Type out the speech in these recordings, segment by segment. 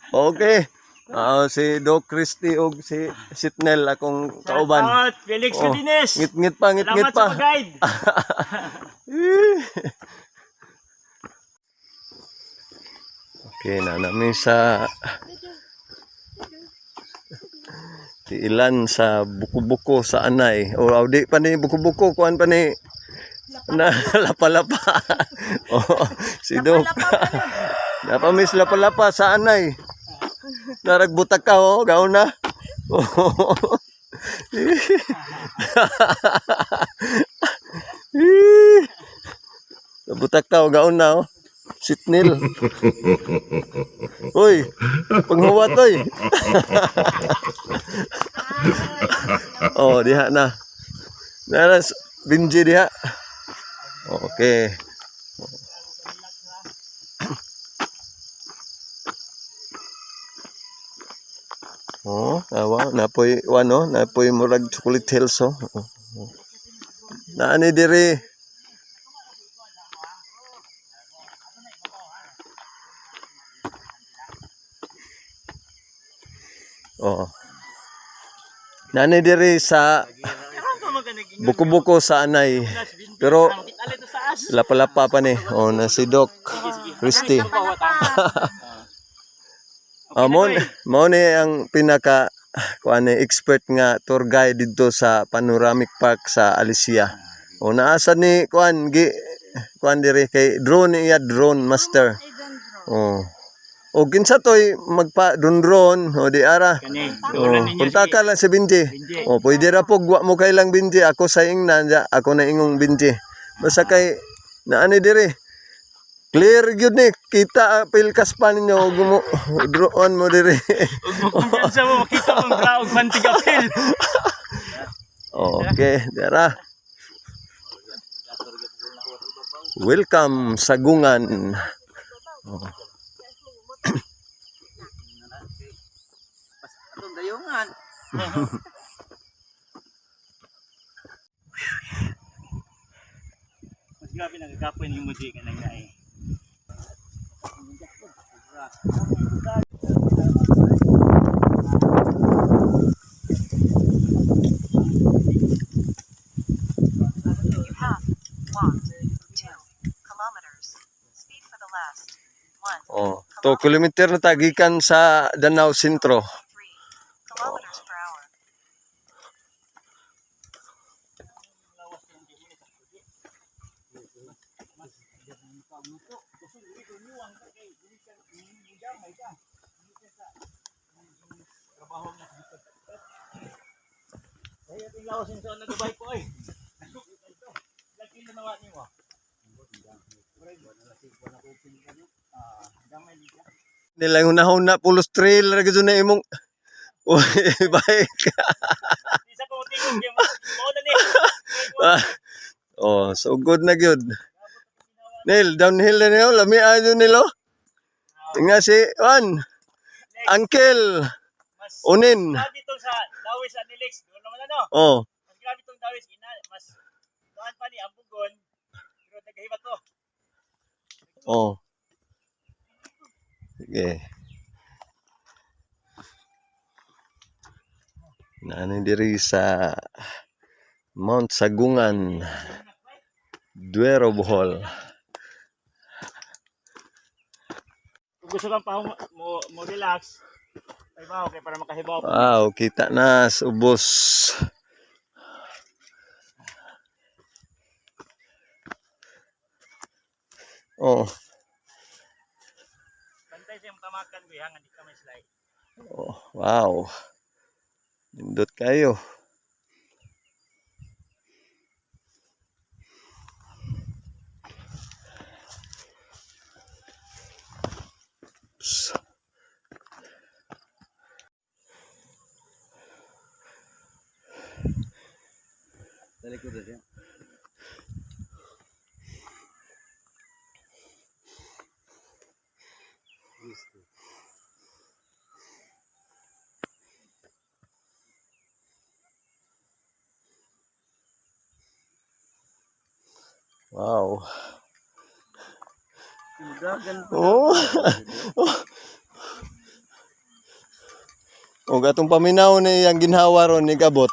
Okay. Si Doc Christy o si Sitnel akong kauban. Salamat, Felix Godines. Ngit-ngit pa, ngit-ngit pa. Salamat sa pag-guide. Okay, na namin sa ilan sa buko-buko sa anay. O di pa ni buko-buko, kuan pa ni na lapa-lapa. Oh, si Doc. Napamiss lapa-lapa sa anay. Naragbutak ka oh, gaon na. Oh. Butak ka oh, gaon na oh. Sitnil. Uy, panghuwat oy. Oh, diha na. Naras binji diha. Okay. Oh, awa, napoy wano, napoy murag chocolate hills oh. Naani diri. Oh. Naani diri sa buko-buko sa anay. Pero lapa-lapa pa ni. Oh, na si Doc Christy. Mo ni ang pinaka kuan ni expert nga tour guide dito sa Panoramic Park sa Alicia. O naasa ni kuan diri kay drone iya drone master. Oh. O kinsa toy magpa drone o di ara. Punta ka lang sa Binji. O pwede ra pog wa mo kay lang Binji ako sa ingnan ako na ingong Binji. Basta kay naani diri. Clear gyud ni kita pilkas pa ninyo gumo drone mo diri. Ug mo kumpiyansa mo makita mong graog pantigapil. Okay, dara. Welcome sa Gungan. Oh. Atong dayungan. Mas grabe nagagapoy yung musi ka nang naay. Oh, 2 kilometer na tagikan sa Danau Sentro. Ay, tinglaw sin sa nagabay ko ay. Laki na nawa nimo. Nilang hunahuna pulos trail ra gyud na imong bike. Isa ko tingog yung mo na ni. Oh, so good na gyud. Nil downhill na niyo lami ayo nilo. Nga si Uncle Unin. Grabe tong sa dawis sa Nilix, doon naman ano. Oh. Mas grabe tong dawis mas doon pa ni ampugon. Pero nagahibat to. Oh. Sige. Nani diri sa Mount Sagungan, Duero, Bohol. Kung gusto kang mo relax, ay ba okay para makahibaw. Wow, kita na sa ubos. Oh. Bantay sa tamakan ko hangan di ka may slide. Oh, wow. Nindot kayo. Talikod na siya. Wow. Oh. O gatong paminaw ni yang ginhawa ron ni Gabot.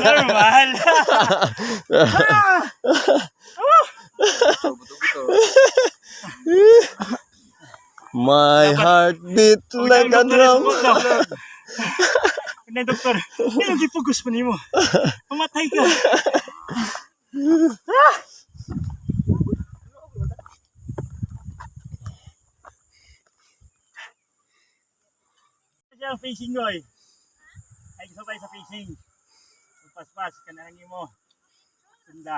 Normal. My heart beat like a drum. Hindi, doktor. Hindi focus pa nimo. Mamatay ka. Siya ang facing ko eh. Ay, gusto tayo sa facing. Paspas, kanangin mo. Tunda.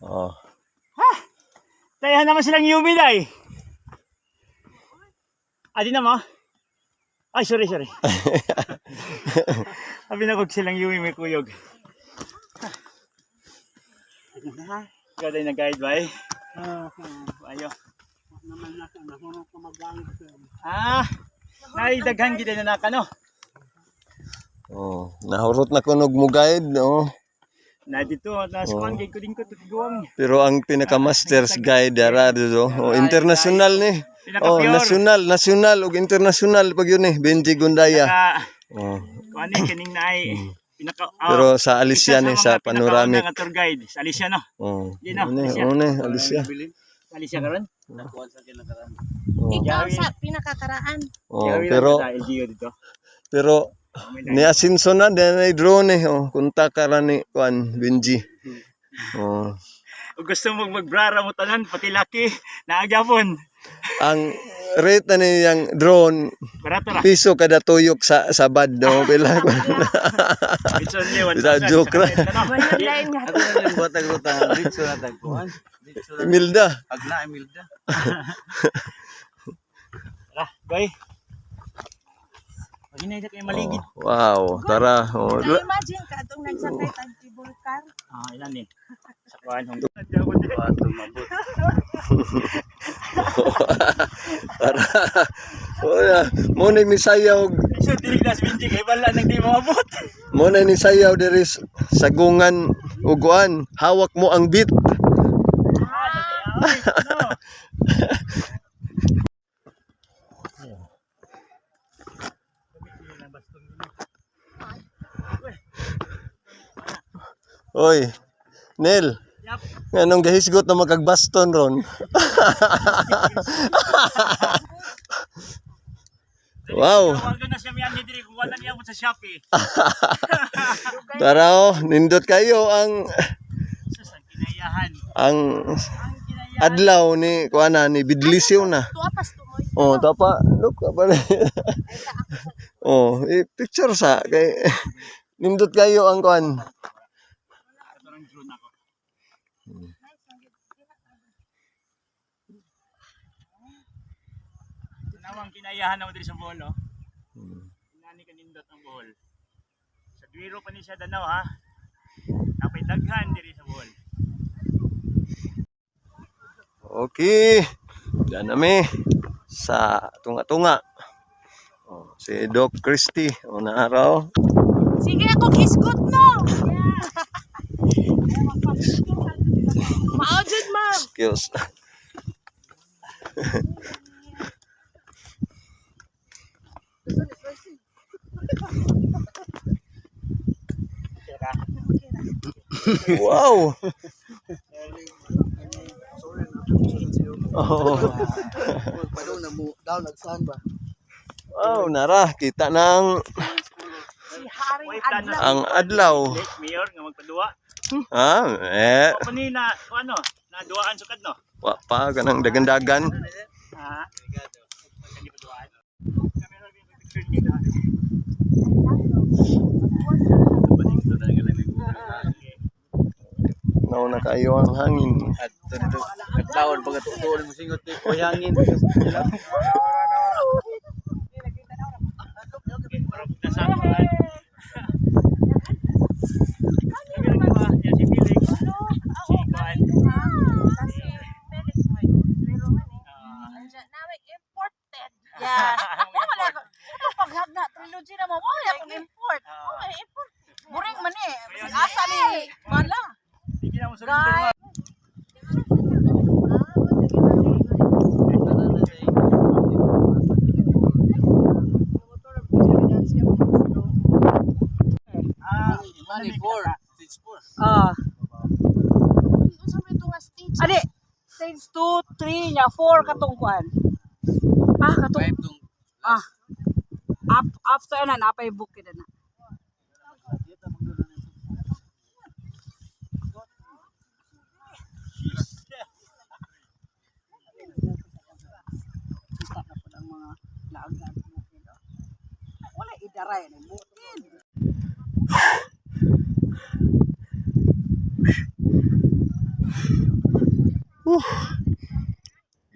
Oh. Tayahan naman silang Yumi na eh. Adi na mo? Ay, sorry. Sabi na kog silang Yumi may kuyog. Ikaw tayo nag-guide ba eh? Ayo. Naidaghan kita na naka no? Oh, nahurot na kunog mo guide, oh. Na dito, naskuhan kay ko din ko tutiguang. Pero ang pinaka-masters guide dara dito, oh, international ni. Oh, national ug international pag yun eh, Benji Gundaya. Oh. Kuani kining naay pinaka Pero sa Alicia ni sa panoramic. Nga tour guide, sa Alicia no. Oh. Di no, Alicia. Alicia karon? Nakuha sa kinakaran. Oh. Ikaw sa pinakakaraan. Oh, pero sa LGU dito. pero ni Asinso na din ay drone eh. Oh, kunta ka ra ni kuan Benji. Oh. Kung gusto mong magbrara mo tanan pati laki naagyapon. Ang rate na niyang drone Barato ra. piso kada tuyok sa bad no pila It's only 1,000. Without joke ra. Walang lain nga. Ato na yung buhatag rutahan. Dito na tagpuan. Milda. Agna, Emilda. Tara, boy. Pag hinay kayo maligid. Oh, wow, tara. Oh, Na-imagine ka itong nagsakay tag-cable car. Ilan eh. Sa kuhan hong. Bato mabot. tara. Oh, yeah. Mo na ni sayaw, So, tinignas Benji kay bala nang di maabot. mo na ni sayaw diri sagungan uguan. Hawak mo ang beat. Oy, Nel. Yap. Anong gahisgot na magkagbaston ron? Wow. Tawagan na siya miyan ni diri kung wala niya mo sa Shopee. Tara oh, nindot kayo ang Sa kinayahan. ang Ang kinayahan. adlaw ni kuana ni Bidlisyo na. Tuapas tumoy. Oh, tapa, look ba? Oh, picture sa kay nindot kayo ang kuan. Parang drone ako. Nawang kinayahan na mo diri sa Bohol, oh. Nani kanindot ang Bohol. Sa Duiro pa ni siya danaw ha. Napay daghan diri sa Bohol. Okay. Diyan nami sa tunga-tunga. Oh, si Doc Christy, una araw. Sige ako kisgot no. Maujud ma'am. Skills. Wow. Oh. Padaw na mo, daw nagsan ba? Wow, nara kita nang Si Haring Wait, plan na. Adlaw. ang adlaw. Late mayor nga magpaduwa. Ha? O ni na ano, na duwaan sukad no. Wa pa kanang dagan-dagan. Ha. Kani paduaan. Kamera din picture ni na. Naw na kayo ang hangin. At dito, katlawon pag tutuon mo singot ni Oyangin. Imported. Yeah. Wala ko. Ito paghag na to. trilogy na mo. Wala akong import. Wala import. Buring man eh. Asa ni Mala. Hindi na mo surrender. Money 4. Stage 4. Unsa may tunga stage? Adi, stage 2, 3 nya 4 katong kuan. Katong 5 tong after na napay bukid na. Kita na po ang mga laag bukid. Wala idaray na bukid.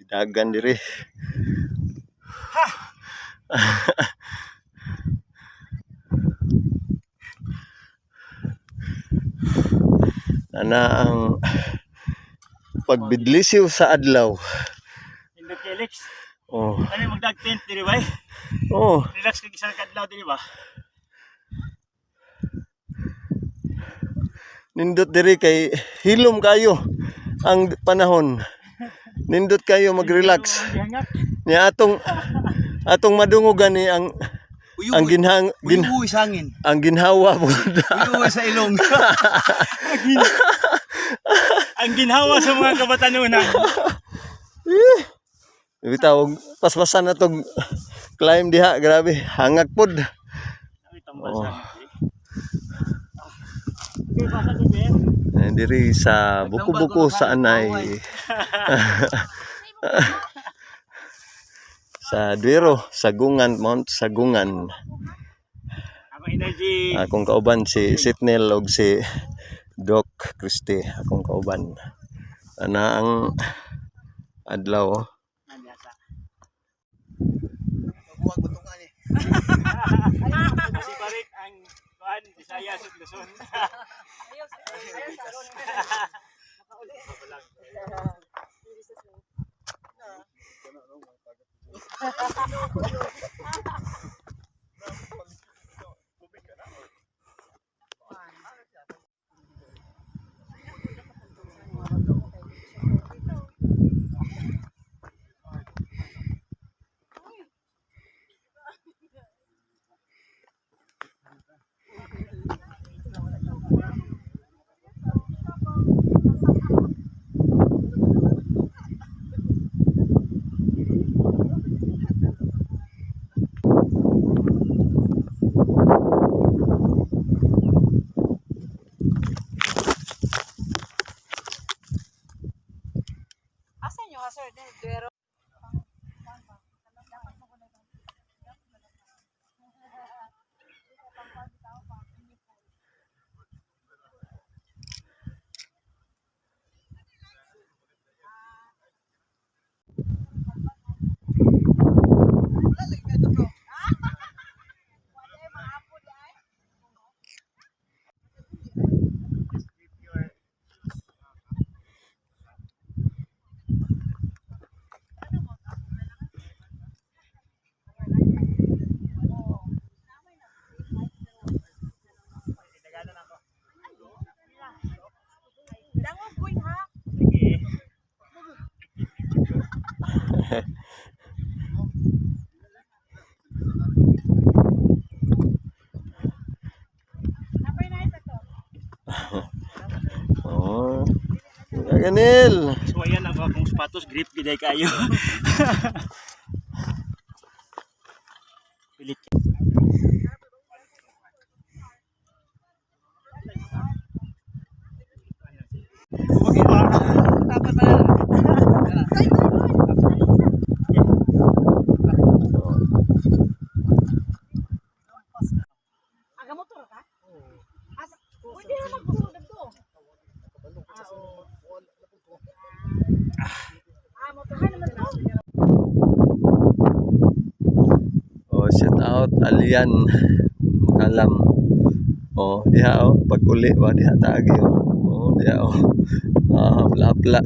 Dagan diri. Ana ang pagbidlisiw sa adlaw. Indot kay Alex. Oh. Ano magdag tent diri ba? Oh, Relax kag isang kadlaw diri ba? nindot diri kay hilom kayo ang panahon. Nindot kayo mag-relax. Gihangat. Nya atong madungogan ni ang Uy, sangin. ang ginhawa po. Uy, sa ilong. Ang ginhawa sa mga kabatanunan. Bitaw paspasan na tog climb diha, grabe, hangak pod. Ay tambal sa akin. Okay, basa ko Ben. Diri sa buko-buko sa anay. Sa Duero, Sagungan, Mount Sagungan. Ako energy. Akong kauban si Sitnel og si Doc Christie, akong kauban. Ana ang adlaw. Nanyasa. Buwag butungan eh. Kasi parit ang kuan Bisaya sa Luzon. Asa nyo ha sir? Duero. Dangog koy ha. Sige. Napay na isa to. Oh. Ganil. So ayan ang akong sapatos grip giday kayo. Pilit. Dapat na yan. Aga motor ka? Pwede naman kusog dito. Motorhan naman to. Oh, shout out Alian Alam. Oh, diha oh, pag uli ba diha taagi oh. Oh, diha oh. Pla-pla.